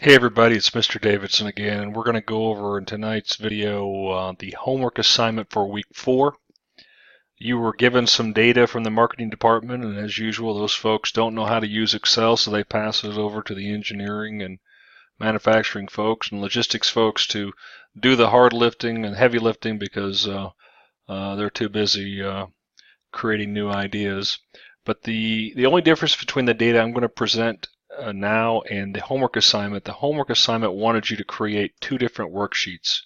Hey everybody, it's Mr. Davidson again, and we're going to go over in tonight's video the homework assignment for week 4. You were given some data from the marketing department, and as usual, those folks don't know how to use Excel, so they pass it over to the engineering and manufacturing folks and logistics folks to do the hard lifting and heavy lifting because they're too busy creating new ideas. But the only difference between the data I'm going to present now and the homework assignment wanted you to create 2 different worksheets.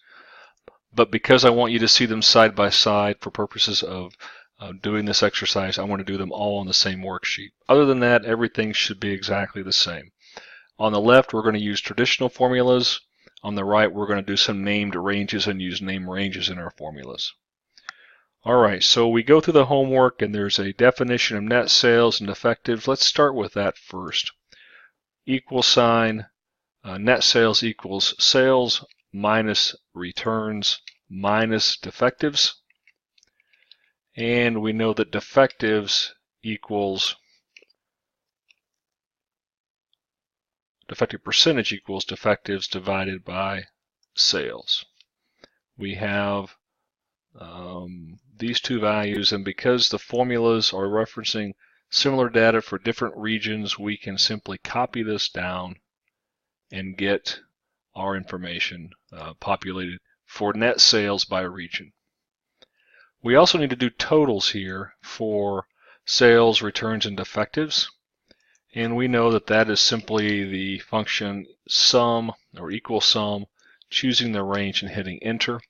But because I want you to see them side by side for purposes of doing this exercise, I want to do them all on the same worksheet. Other than that, everything should be exactly the same. On the left, we're going to use traditional formulas. On the right, we're going to do some named ranges and use name ranges in our formulas. All right, so we go through the homework and there's a definition of net sales and defectives. Let's start with that first. Equal sign, net sales equals sales minus returns minus defectives. And we know that defective percentage equals defectives divided by sales. We have these 2 values, and because the formulas are referencing similar data for different regions, we can simply copy this down and get our information populated for net sales by region. We also need to do totals here for sales, returns, and defectives. And we know that that is simply the function sum or equal sum, choosing the range and hitting enter.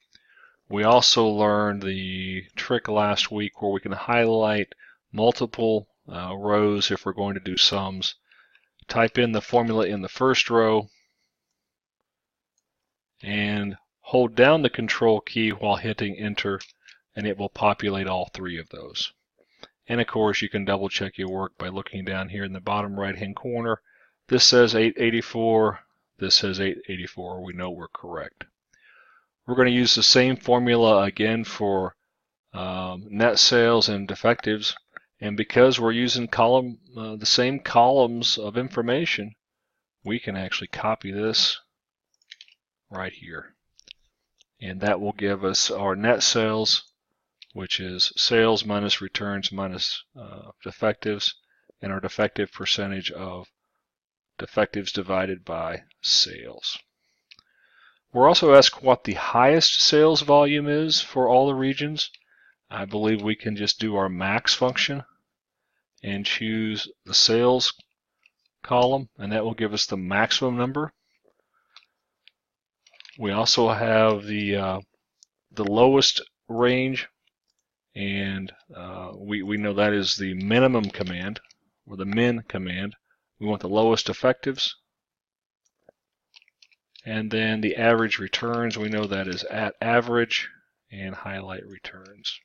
We also learned the trick last week where we can highlight multiple rows if we're going to do sums. Type in the formula in the first row and hold down the control key while hitting enter, and it will populate all 3 of those. And of course, you can double check your work by looking down here in the bottom right hand corner. This says 884, this says 884. We know we're correct. We're going to use the same formula again for net sales and defectives, and because we're using the same columns of information, we can actually copy this right here, and that will give us our net sales, which is sales minus returns minus defectives, and our defective percentage of defectives divided by sales. We're also asked what the highest sales volume is for all the regions. I believe we can just do our max function and choose the sales column, and that will give us the maximum number. We also have the lowest range, and we know that is the minimum command, or the min command. We want the lowest effectives. And then the average returns, we know that is at average, and highlight returns.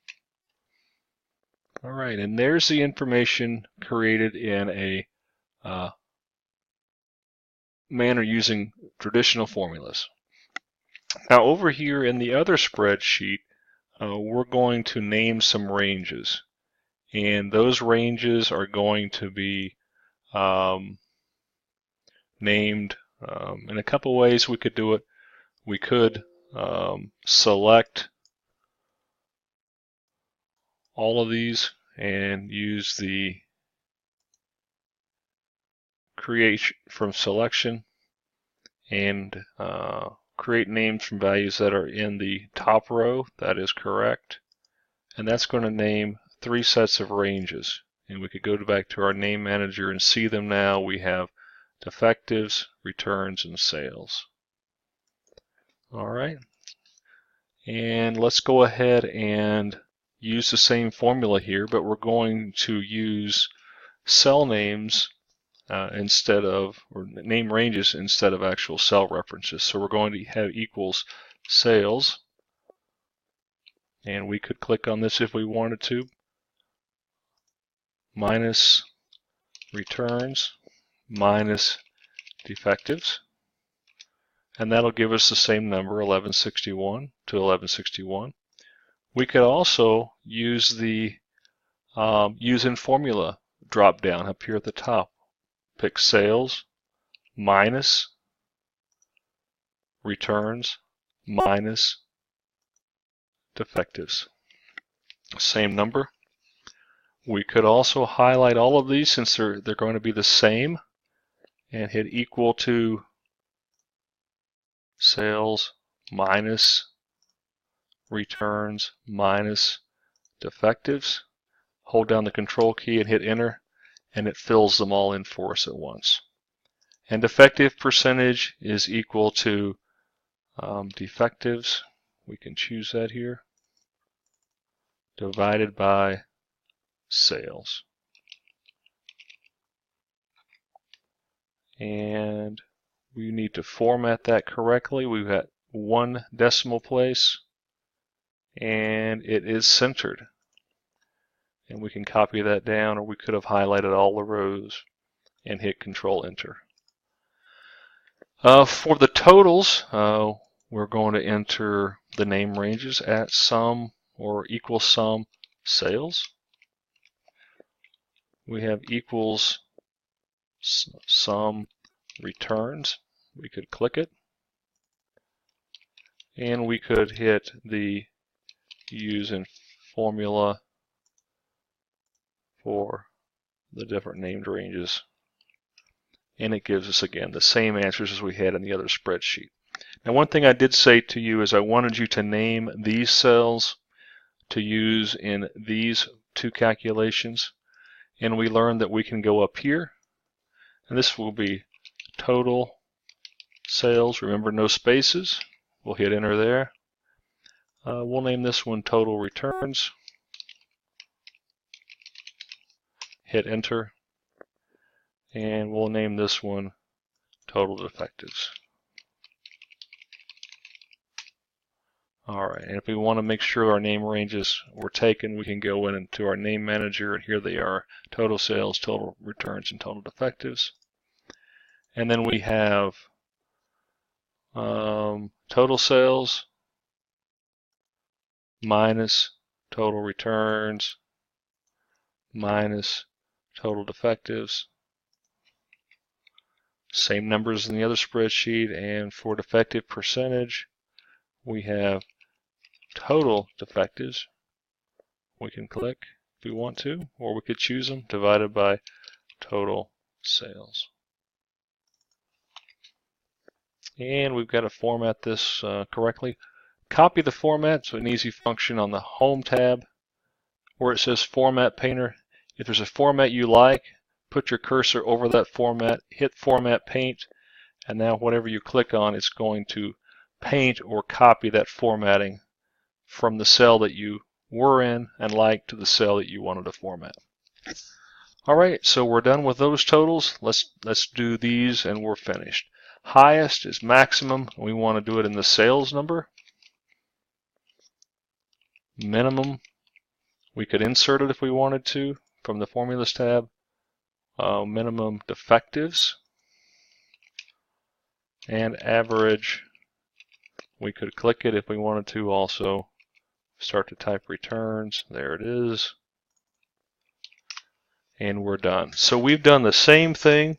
All right, and there's the information created in a manner using traditional formulas. Now over here in the other spreadsheet, we're going to name some ranges, and those ranges are going to be named in a couple ways. We could do it. We could select all of these and use the create from selection and create names from values that are in the top row. That is correct. And that's going to name 3 sets of ranges. And we could go back to our name manager and see them now. We have defectives, returns, and sales. All right. And let's go ahead and use the same formula here, but we're going to use cell names instead of, or name ranges instead of actual cell references. So we're going to have equals sales, and we could click on this if we wanted to, minus returns minus defectives, and that'll give us the same number, 1161 to 1161. We could also use the use in formula drop down up here at the top. Pick sales minus returns minus defectives. Same number. We could also highlight all of these since they're going to be the same and hit equal to sales minus returns minus defectives. Hold down the control key and hit enter, and it fills them all in for us at once. And defective percentage is equal to defectives, we can choose that here, divided by sales. And we need to format that correctly. We've got 1 decimal place, and it is centered. And we can copy that down, or we could have highlighted all the rows and hit Control Enter. For the totals, we're going to enter the name ranges at sum or equals sum sales. We have equals sum returns. We could click it, and we could hit the use in formula for the different named ranges, and it gives us again the same answers as we had in the other spreadsheet. Now, one thing I did say to you is I wanted you to name these cells to use in these 2 calculations, and we learned that we can go up here, and this will be total sales. Remember, no spaces. We'll hit enter there. We'll name this one total returns. Hit enter, and we'll name this one total defectives. Alright, and if we want to make sure our name ranges were taken, we can go in into our name manager, and here they are: total sales, total returns, and total defectives. And then we have total sales minus total returns minus total defectives. Same numbers in the other spreadsheet, and for defective percentage, we have total defectives. We can click if we want to, or we could choose them, divided by total sales. And we've got to format this correctly. Copy the format, so an easy function on the Home tab where it says Format Painter. If there's a format you like, put your cursor over that format, hit Format Paint, and now whatever you click on, it's going to paint or copy that formatting from the cell that you were in and like to the cell that you wanted to format. Alright, so we're done with those totals. Let's do these and we're finished. Highest is maximum. We want to do it in the sales number. Minimum, we could insert it if we wanted to from the Formulas tab. Minimum defectives. And average, we could click it if we wanted to also. Start to type returns. There it is. And we're done. So we've done the same thing.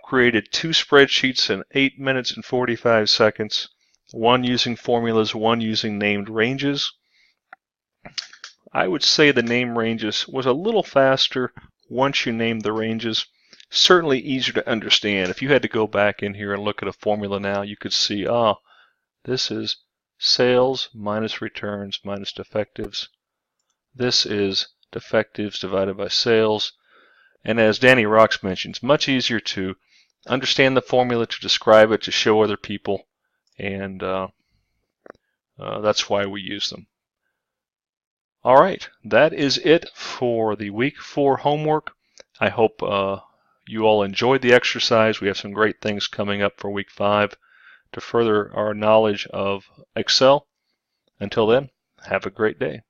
Created 2 spreadsheets in 8 minutes and 45 seconds. One using formulas, one using named ranges. I would say the name ranges was a little faster once you named the ranges. Certainly easier to understand. If you had to go back in here and look at a formula now, you could see, this is sales minus returns minus defectives. This is defectives divided by sales. And as Danny Rocks mentions, much easier to understand the formula, to describe it, to show other people, and that's why we use them. All right, that is it for the week 4 homework. I hope you all enjoyed the exercise. We have some great things coming up for week 5 to further our knowledge of Excel. Until then, have a great day.